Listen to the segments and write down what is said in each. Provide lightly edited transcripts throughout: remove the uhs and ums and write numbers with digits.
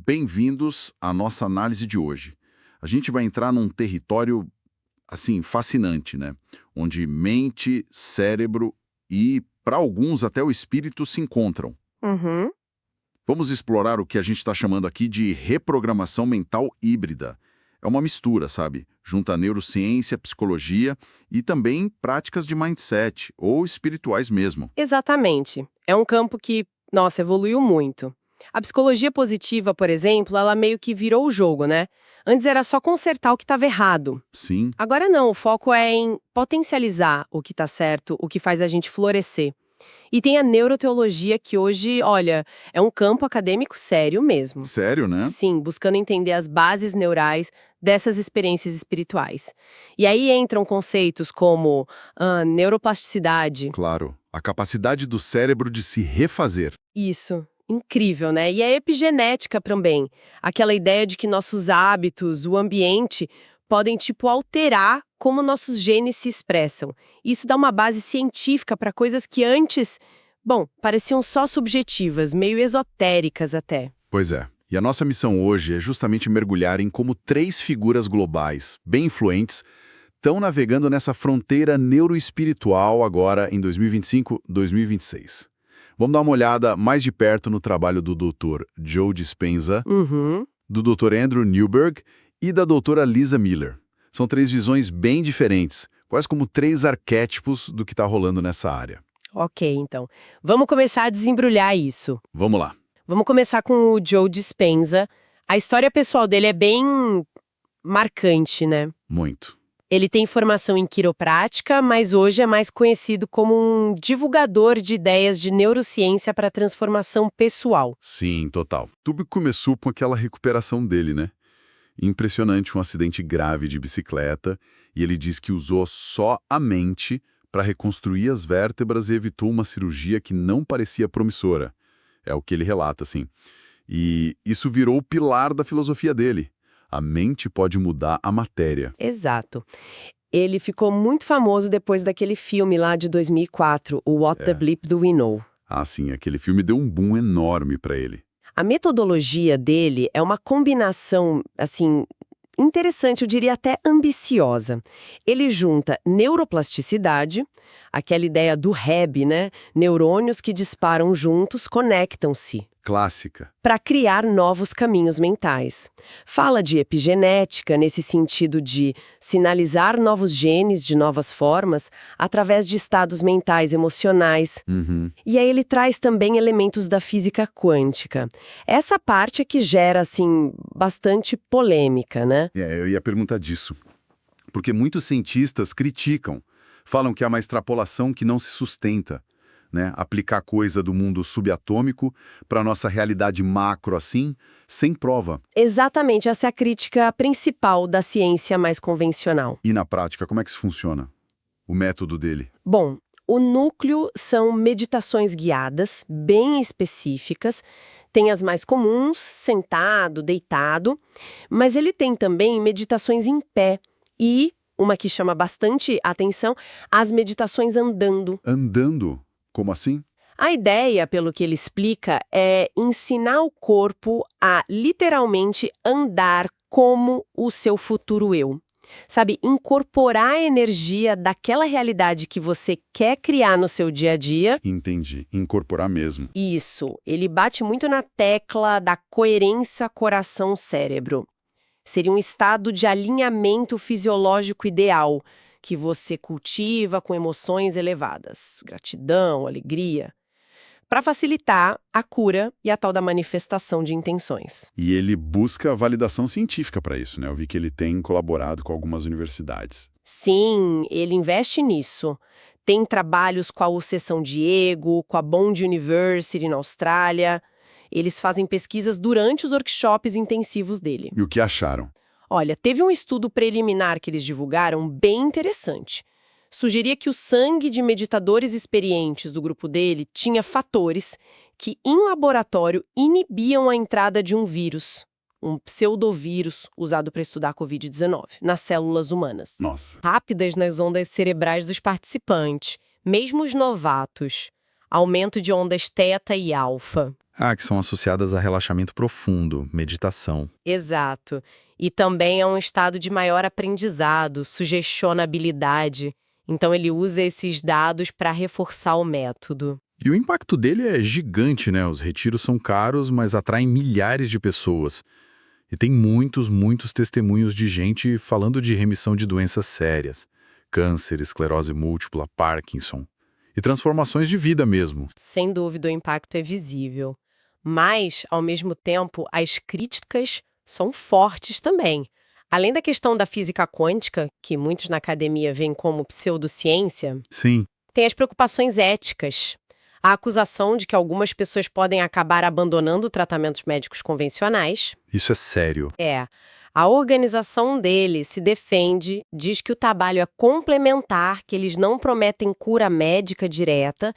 bem-vindos à nossa análise de hoje. A gente vai entrar num território, assim, fascinante, né? Onde mente, cérebro e, para alguns, até o espírito se encontram. Uhum. Vamos explorar o que a gente está chamando aqui de reprogramação mental híbrida. É uma mistura, sabe? Junta neurociência, psicologia e também práticas de mindset, ou espirituais mesmo. Exatamente. É um campo que, nossa, evoluiu muito. A psicologia positiva, por exemplo, ela meio que virou o jogo, né? Antes era só consertar o que estava errado. Sim, Agora não, o foco é em potencializar o que está certo, o que faz a gente florescer. E tem a neuroteologia que hoje, olha, é um campo acadêmico sério mesmo. sério, né? Sim, buscando entender as bases neurais dessas experiências espirituais. E aí entram conceitos como neuroplasticidade. Claro, a capacidade do cérebro de se refazer. Isso, incrível, né? E a epigenética também. Aquela ideia de que nossos hábitos, o ambiente, podem, tipo, alterar como nossos genes se expressam. Isso dá uma base científica para coisas que antes, bom, pareciam só subjetivas, meio esotéricas até. Pois é. E a nossa missão hoje é justamente mergulhar em como três figuras globais, bem influentes, estão navegando nessa fronteira neuroespiritual agora em 2025, 2026. Vamos dar uma olhada mais de perto no trabalho do Dr. Joe Dispenza, Uhum. do Dr. Andrew Newberg e da doutora Lisa Miller. São três visões bem diferentes, quase como três arquétipos do que está rolando nessa área. Ok, então. Vamos começar a desembrulhar isso. Vamos lá. Vamos começar com o Joe Dispenza. A história pessoal dele é bem marcante, né? Muito. Ele tem formação em quiroprática, mas hoje é mais conhecido como um divulgador de ideias de neurociência para transformação pessoal. Sim, total. Tudo começou com aquela recuperação dele, né? Impressionante, um acidente grave de bicicleta, e ele diz que usou só a mente para reconstruir as vértebras e evitou uma cirurgia que não parecia promissora. É o que ele relata, assim. E isso virou o pilar da filosofia dele. A mente pode mudar a matéria. Exato. Ele ficou muito famoso depois daquele filme lá de 2004, o What the Bleep Do We Know. Ah, sim, aquele filme deu um boom enorme para ele. A metodologia dele é uma combinação, assim, interessante, eu diria até ambiciosa. Ele junta neuroplasticidade, aquela ideia do Hebb, né? Neurônios que disparam juntos conectam-se Clássica. para criar novos caminhos mentais. Fala de epigenética nesse sentido de sinalizar novos genes de novas formas através de estados mentais emocionais. Uhum. E aí ele traz também elementos da física quântica. Essa parte é que gera, assim, bastante polêmica, né? Eu ia perguntar disso. Porque muitos cientistas criticam, falam que é uma extrapolação que não se sustenta, né? Aplicar coisa do mundo subatômico para nossa realidade macro assim, sem prova. Exatamente, essa é a crítica principal da ciência mais convencional. E na prática, como é que isso funciona? O método dele? Bom, o núcleo são meditações guiadas, bem específicas. Tem as mais comuns, sentado, deitado, mas ele tem também meditações em pé e, uma que chama bastante atenção, as meditações andando. Andando? Como assim? A ideia, pelo que ele explica, é ensinar o corpo a literalmente andar como o seu futuro eu. Sabe, incorporar a energia daquela realidade que você quer criar no seu dia a dia. Entendi. Incorporar mesmo. Isso, ele bate muito na tecla da coerência coração-cérebro. Seria um estado de alinhamento fisiológico ideal, que você cultiva com emoções elevadas, gratidão, alegria, para facilitar a cura e a tal da manifestação de intenções. E ele busca validação científica para isso, né? Eu vi que ele tem colaborado com algumas universidades. Sim, ele investe nisso. Tem trabalhos com a Seção Diego, com a Bond University na Austrália. Eles fazem pesquisas durante os workshops intensivos dele. E o que acharam? Olha, teve um estudo preliminar que eles divulgaram bem interessante. Sugeria que o sangue de meditadores experientes do grupo dele tinha fatores que, em laboratório, inibiam a entrada de um vírus, um pseudovírus usado para estudar a Covid-19, nas células humanas. Nossa. Rápidas nas ondas cerebrais dos participantes, mesmo os novatos. Aumento de ondas teta e alfa. Ah, que são associadas a relaxamento profundo, meditação. Exato. E também é um estado de maior aprendizado, sugestionabilidade. Então ele usa esses dados para reforçar o método. E o impacto dele é gigante, né? Os retiros são caros, mas atraem milhares de pessoas. E tem muitos testemunhos de gente falando de remissão de doenças sérias. Câncer, esclerose múltipla, Parkinson. E transformações de vida mesmo. Sem dúvida, o impacto é visível. Mas, ao mesmo tempo, as críticas são fortes também. Além da questão da física quântica, que muitos na academia veem como pseudociência, Sim, tem as preocupações éticas. A acusação de que algumas pessoas podem acabar abandonando tratamentos médicos convencionais. isso é sério. A organização dele se defende, diz que o trabalho é complementar, que eles não prometem cura médica direta,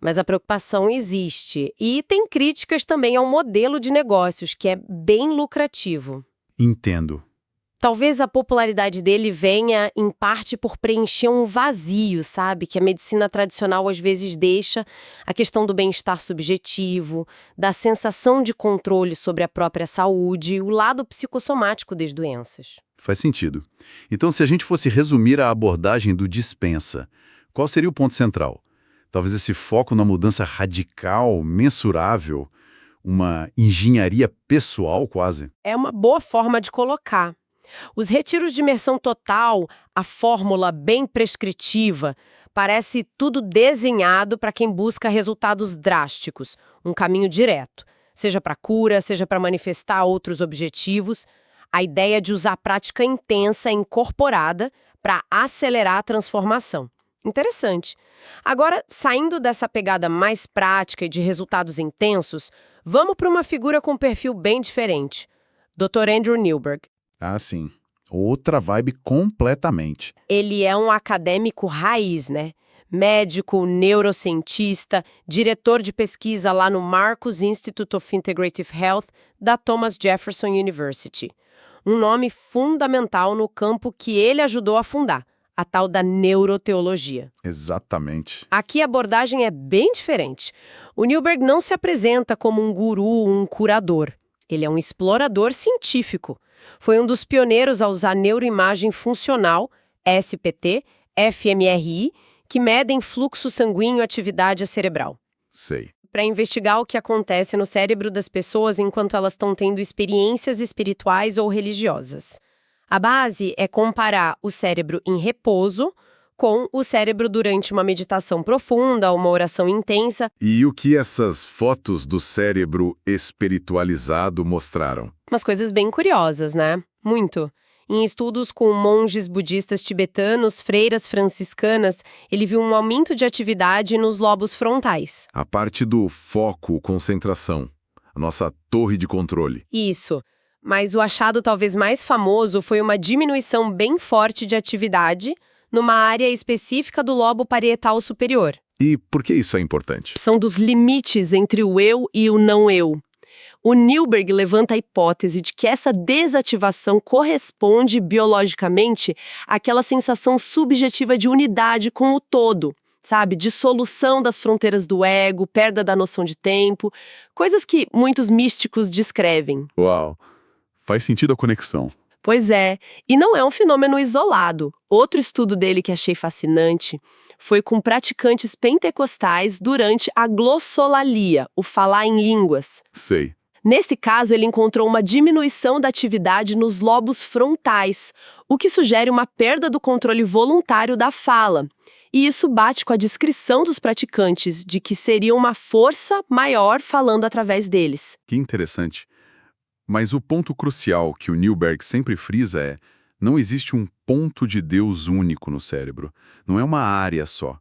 mas a preocupação existe. E tem críticas também ao modelo de negócios, que é bem lucrativo. Entendo. Talvez a popularidade dele venha, em parte, por preencher um vazio, sabe? Que a medicina tradicional às vezes deixa, a questão do bem-estar subjetivo, da sensação de controle sobre a própria saúde, o lado psicossomático das doenças. Faz sentido. Então, se a gente fosse resumir a abordagem do dispensa, qual seria o ponto central? Talvez esse foco na mudança radical, mensurável, uma engenharia pessoal quase? É uma boa forma de colocar. Os retiros de imersão total, a fórmula bem prescritiva, parece tudo desenhado para quem busca resultados drásticos, um caminho direto, seja para cura, seja para manifestar outros objetivos. A ideia de usar a prática intensa incorporada para acelerar a transformação. Interessante. Agora, saindo dessa pegada mais prática e de resultados intensos, vamos para uma figura com um perfil bem diferente. Dr. Andrew Newberg. Ah, sim. Outra vibe completamente. Ele é um acadêmico raiz, né? Médico, neurocientista, diretor de pesquisa lá no Marcus Institute of Integrative Health da Thomas Jefferson University. Um nome fundamental no campo que ele ajudou a fundar, a tal da neuroteologia. Exatamente. Aqui a abordagem é bem diferente. O Newberg não se apresenta como um guru, um curador. Ele é um explorador científico. Foi um dos pioneiros a usar neuroimagem funcional, SPT, fMRI, que medem fluxo sanguíneo e atividade cerebral, Sei. para investigar o que acontece no cérebro das pessoas enquanto elas estão tendo experiências espirituais ou religiosas. A base é comparar o cérebro em repouso com o cérebro durante uma meditação profunda, uma oração intensa. E o que essas fotos do cérebro espiritualizado mostraram? Umas coisas bem curiosas, né? Muito. Em estudos com monges budistas tibetanos, freiras franciscanas, ele viu um aumento de atividade nos lobos frontais. A parte do foco, concentração. A nossa torre de controle. Isso. Mas o achado talvez mais famoso foi uma diminuição bem forte de atividade numa área específica do lobo parietal superior. E por que isso é importante? São dos limites entre o eu e o não eu. O Newberg levanta a hipótese de que essa desativação corresponde biologicamente àquela sensação subjetiva de unidade com o todo, sabe? Dissolução das fronteiras do ego, perda da noção de tempo, coisas que muitos místicos descrevem. Uau! Faz sentido a conexão. Pois é, e não é um fenômeno isolado. Outro estudo dele que achei fascinante foi com praticantes pentecostais durante a glossolalia, o falar em línguas. Sei. Nesse caso, ele encontrou uma diminuição da atividade nos lobos frontais, o que sugere uma perda do controle voluntário da fala. E isso bate com a descrição dos praticantes de que seria uma força maior falando através deles. Que interessante. Mas o ponto crucial que o Newberg sempre frisa é: não existe um ponto de Deus único no cérebro. Não é uma área só.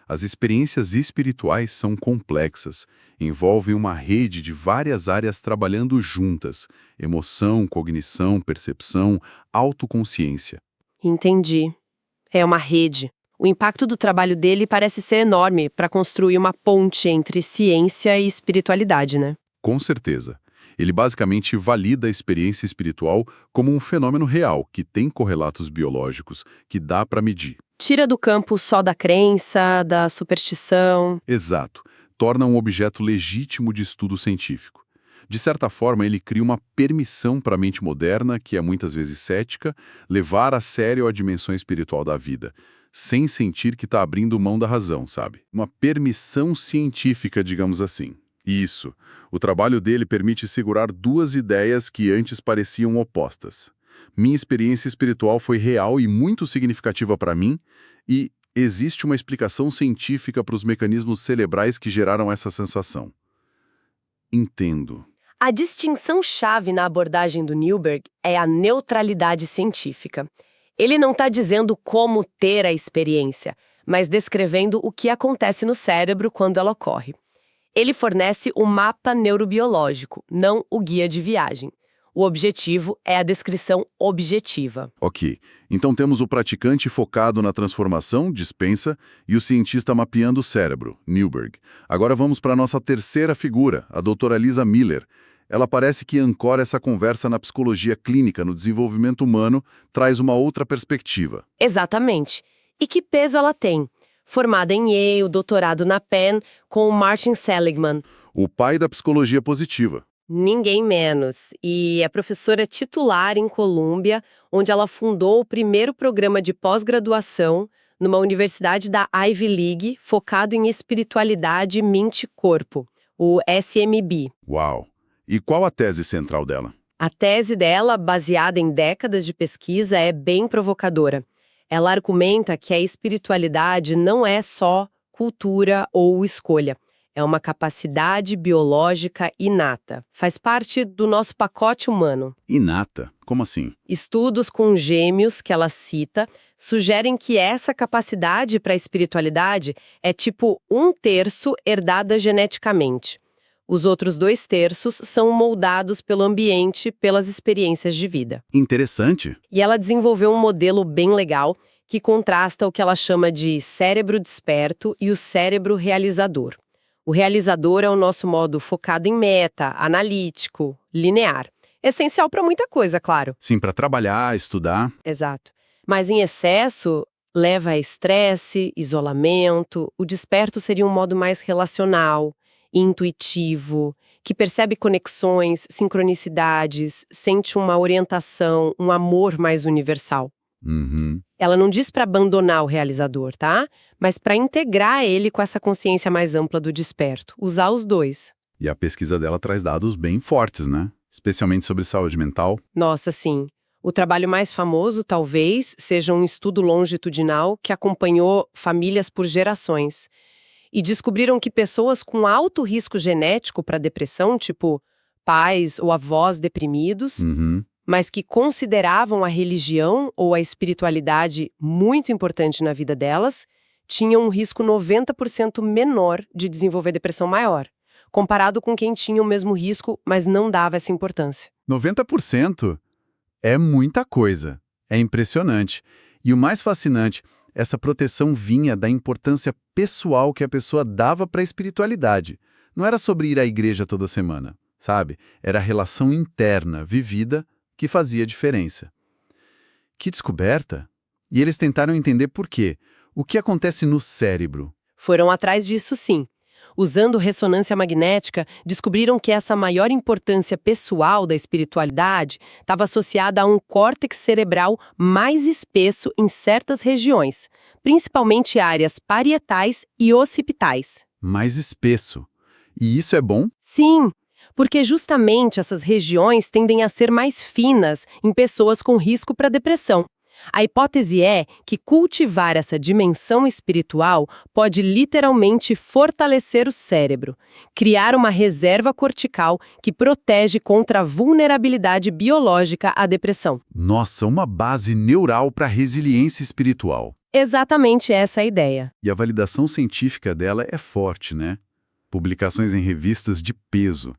As experiências espirituais são complexas, envolvem uma rede de várias áreas trabalhando juntas: emoção, cognição, percepção, autoconsciência. Entendi. É uma rede. O impacto do trabalho dele parece ser enorme para construir uma ponte entre ciência e espiritualidade, né? Com certeza. Ele basicamente valida a experiência espiritual como um fenômeno real, que tem correlatos biológicos, que dá para medir. Tira do campo só da crença, da superstição. Exato. torna um objeto legítimo de estudo científico. De certa forma, ele cria uma permissão para a mente moderna, que é muitas vezes cética, levar a sério a dimensão espiritual da vida, sem sentir que está abrindo mão da razão, sabe? Uma permissão científica, digamos assim. Isso. O trabalho dele permite segurar duas ideias que antes pareciam opostas. Minha experiência espiritual foi real e muito significativa para mim, e existe uma explicação científica para os mecanismos cerebrais que geraram essa sensação. Entendo. A distinção-chave na abordagem do Newberg é a neutralidade científica. Ele não está dizendo como ter a experiência, mas descrevendo o que acontece no cérebro quando ela ocorre. Ele fornece o mapa neurobiológico, não o guia de viagem. O objetivo é a descrição objetiva. Ok, então temos o praticante focado na transformação, Dispenza, e o cientista mapeando o cérebro, Newberg. Agora vamos para a nossa terceira figura, a doutora Lisa Miller. Ela parece que ancora essa conversa na psicologia clínica, no desenvolvimento humano, traz uma outra perspectiva. Exatamente. E que peso ela tem? Formada em Yale, doutorado na Penn, com o Martin Seligman. O pai da psicologia positiva. Ninguém menos. E é professora titular em Colômbia, onde ela fundou o primeiro programa de pós-graduação numa universidade da Ivy League, focado em espiritualidade, mente e corpo, o SMB. Uau! E qual a tese central dela? A tese dela, baseada em décadas de pesquisa, é bem provocadora. Ela argumenta que a espiritualidade não é só cultura ou escolha. É uma capacidade biológica inata. Faz parte do nosso pacote humano. Inata? Como assim? Estudos com gêmeos que ela cita sugerem que essa capacidade para a espiritualidade é tipo 1/3 herdada geneticamente. Os outros 2/3 são moldados pelo ambiente, pelas experiências de vida. Interessante. E ela desenvolveu um modelo bem legal que contrasta o que ela chama de cérebro desperto e o cérebro realizador. O realizador é o nosso modo focado em meta, analítico, linear. Essencial para muita coisa, claro. Sim, para trabalhar, estudar. Exato. Mas em excesso, leva a estresse, isolamento. O desperto seria um modo mais relacional, intuitivo, que percebe conexões, sincronicidades, sente uma orientação, um amor mais universal. Uhum. Ela não diz para abandonar o realizador, tá? Mas para integrar ele com essa consciência mais ampla do desperto, usar os dois. E a pesquisa dela traz dados bem fortes, né? Especialmente sobre saúde mental. Nossa, sim. O trabalho mais famoso, talvez, seja um estudo longitudinal que acompanhou famílias por gerações. E descobriram que pessoas com alto risco genético para depressão, tipo pais ou avós deprimidos, mas que consideravam a religião ou a espiritualidade muito importante na vida delas, tinham um risco 90% menor de desenvolver depressão maior, comparado com quem tinha o mesmo risco, mas não dava essa importância. 90%? É muita coisa. É impressionante. E o mais fascinante, essa proteção vinha da importância pessoal que a pessoa dava para a espiritualidade. Não era sobre ir à igreja toda semana, sabe? Era a relação interna, vivida, que fazia diferença. Que descoberta! E eles tentaram entender por quê. O que acontece no cérebro? Foram atrás disso, sim. Usando ressonância magnética, descobriram que essa maior importância pessoal da espiritualidade estava associada a um córtex cerebral mais espesso em certas regiões, principalmente áreas parietais e occipitais. Mais espesso. E isso é bom? Sim, porque justamente essas regiões tendem a ser mais finas em pessoas com risco para depressão. A hipótese é que cultivar essa dimensão espiritual pode literalmente fortalecer o cérebro, criar uma reserva cortical que protege contra a vulnerabilidade biológica à depressão. Nossa, uma base neural para resiliência espiritual. Exatamente essa é a ideia. E a validação científica dela é forte, né? Publicações em revistas de peso.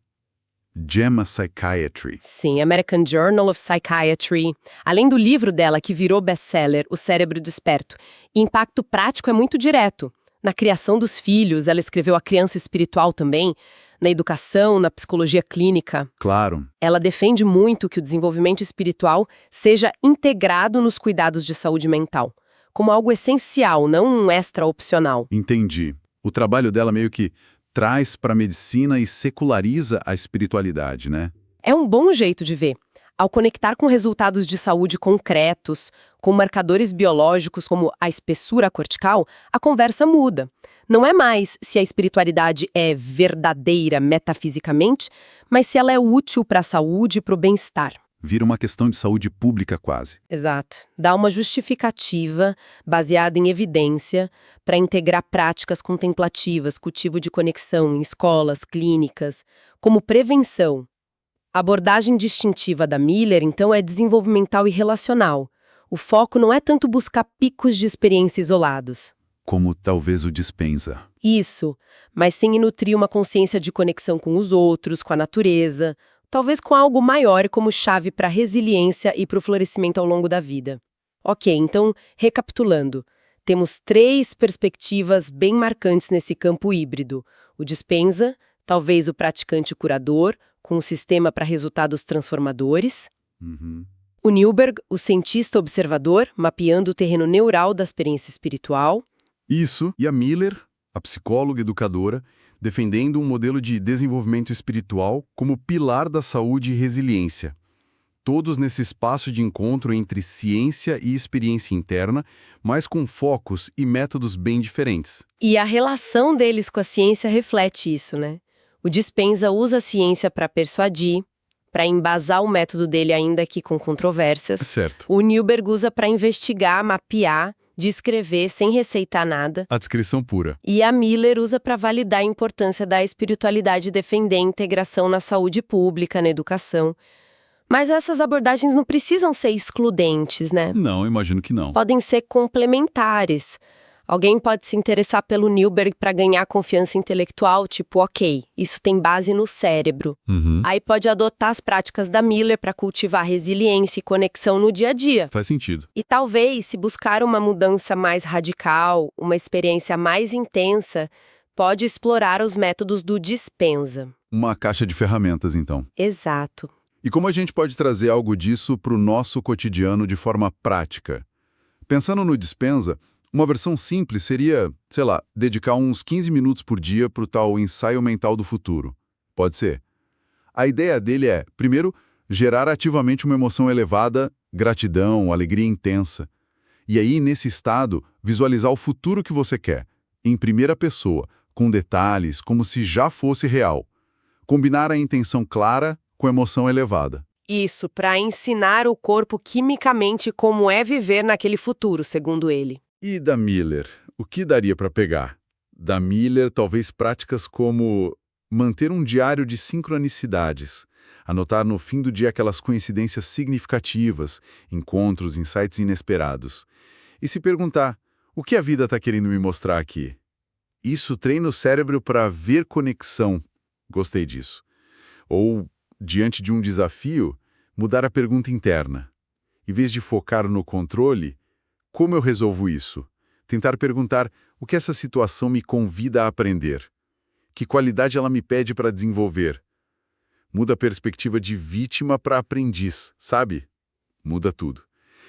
JAMA Psychiatry. Sim, American Journal of Psychiatry. Além do livro dela, que virou best-seller, O Cérebro Desperto, impacto prático é muito direto. Na criação dos filhos, ela escreveu A Criança Espiritual também, na educação, na psicologia clínica. Claro. Ela defende muito que o desenvolvimento espiritual seja integrado nos cuidados de saúde mental, como algo essencial, não um extra opcional. Entendi. O trabalho dela meio que traz para a medicina e seculariza a espiritualidade, né? É um bom jeito de ver. Ao conectar com resultados de saúde concretos, com marcadores biológicos como a espessura cortical, a conversa muda. Não é mais se a espiritualidade é verdadeira metafisicamente, mas se ela é útil para a saúde e para o bem-estar. Vira uma questão de saúde pública quase. Exato. Dá uma justificativa, baseada em evidência, para integrar práticas contemplativas, cultivo de conexão em escolas, clínicas, como prevenção. A abordagem distintiva da Miller, então, é desenvolvimental e relacional. O foco não é tanto buscar picos de experiência isolados. Como talvez o Dispenza. Isso, mas sim nutrir uma consciência de conexão com os outros, com a natureza, talvez com algo maior como chave para a resiliência e para o florescimento ao longo da vida. Ok, então, recapitulando, temos 3 perspectivas bem marcantes nesse campo híbrido. O Dispenza, talvez o praticante curador, com um sistema para resultados transformadores. O Newberg, o cientista observador, mapeando o terreno neural da experiência espiritual. Isso, e a Miller, a psicóloga educadora, defendendo um modelo de desenvolvimento espiritual como pilar da saúde e resiliência. Todos nesse espaço de encontro entre ciência e experiência interna, mas com focos e métodos bem diferentes. E a relação deles com a ciência reflete isso, né? O Dispenza usa a ciência para persuadir, para embasar o método dele ainda que com controvérsias. Certo. O Newberg usa para investigar, mapear, descrever sem receitar nada. A descrição pura. E a Miller usa para validar a importância da espiritualidade e defender a integração na saúde pública, na educação. Mas essas abordagens não precisam ser excludentes, né? Não, imagino que não. Podem ser complementares. Alguém pode se interessar pelo Newberg para ganhar confiança intelectual, tipo, ok, isso tem base no cérebro. Aí pode adotar as práticas da Miller para cultivar resiliência e conexão no dia a dia. Faz sentido. E talvez, se buscar uma mudança mais radical, uma experiência mais intensa, pode explorar os métodos do Dispenza. Uma caixa de ferramentas, então. Exato. E como a gente pode trazer algo disso para o nosso cotidiano de forma prática? Pensando no Dispenza, uma versão simples seria, sei lá, dedicar uns 15 minutos por dia para o tal ensaio mental do futuro. Pode ser. A ideia dele é, primeiro, gerar ativamente uma emoção elevada, gratidão, alegria intensa. E aí, nesse estado, visualizar o futuro que você quer, em primeira pessoa, com detalhes, como se já fosse real. Combinar a intenção clara com emoção elevada. Isso, para ensinar o corpo quimicamente como é viver naquele futuro, segundo ele. E da Miller, o que daria para pegar? Da Miller, talvez práticas como manter um diário de sincronicidades, anotar no fim do dia aquelas coincidências significativas, encontros, insights inesperados. E se perguntar, o que a vida está querendo me mostrar aqui? Isso treina o cérebro para ver conexão. Gostei disso. Ou, diante de um desafio, mudar a pergunta interna. Em vez de focar no controle, como eu resolvo isso? Tentar perguntar o que essa situação me convida a aprender. Que qualidade ela me pede para desenvolver? Muda a perspectiva de vítima para aprendiz, sabe? Muda tudo.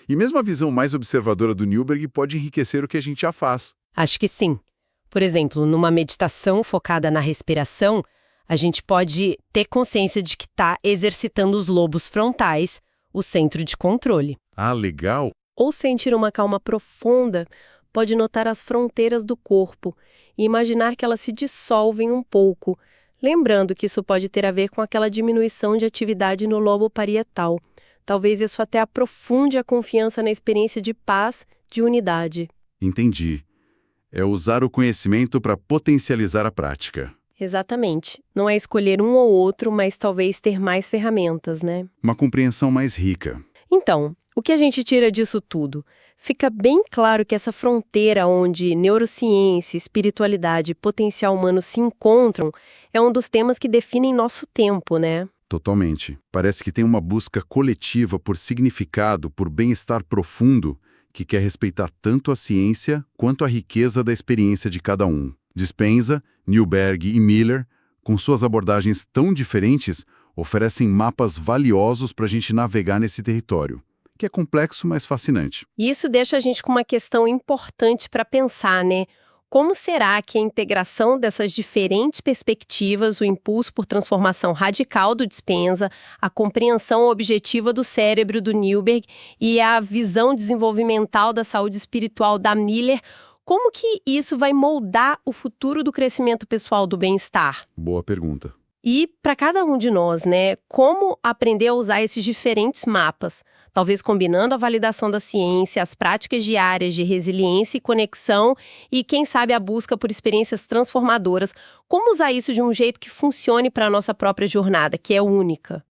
E mesmo a visão mais observadora do Newberg pode enriquecer o que a gente já faz. Acho que sim. Por exemplo, numa meditação focada na respiração, a gente pode ter consciência de que está exercitando os lobos frontais, o centro de controle. Ah, legal! Ou sentir uma calma profunda, pode notar as fronteiras do corpo e imaginar que elas se dissolvem um pouco, lembrando que isso pode ter a ver com aquela diminuição de atividade no lobo parietal. Talvez isso até aprofunde a confiança na experiência de paz, de unidade. Entendi. É usar o conhecimento para potencializar a prática. Exatamente. Não é escolher um ou outro, mas talvez ter mais ferramentas, né? Uma compreensão mais rica. Então, o que a gente tira disso tudo? Fica bem claro que essa fronteira onde neurociência, espiritualidade e potencial humano se encontram é um dos temas que definem nosso tempo, né? Totalmente. Parece que tem uma busca coletiva por significado, por bem-estar profundo, que quer respeitar tanto a ciência quanto a riqueza da experiência de cada um. Dispenza, Newberg e Miller, com suas abordagens tão diferentes, oferecem mapas valiosos para a gente navegar nesse território, que é complexo, mas fascinante. E isso deixa a gente com uma questão importante para pensar, né? Como será que a integração dessas diferentes perspectivas, o impulso por transformação radical do Dispenza, a compreensão objetiva do cérebro do Newberg e a visão desenvolvimental da saúde espiritual da Miller, como que isso vai moldar o futuro do crescimento pessoal do bem-estar? Boa pergunta. E para cada um de nós, né, como aprender a usar esses diferentes mapas? Talvez combinando a validação da ciência, as práticas diárias de resiliência e conexão e, quem sabe, a busca por experiências transformadoras. Como usar isso de um jeito que funcione para a nossa própria jornada, que é única?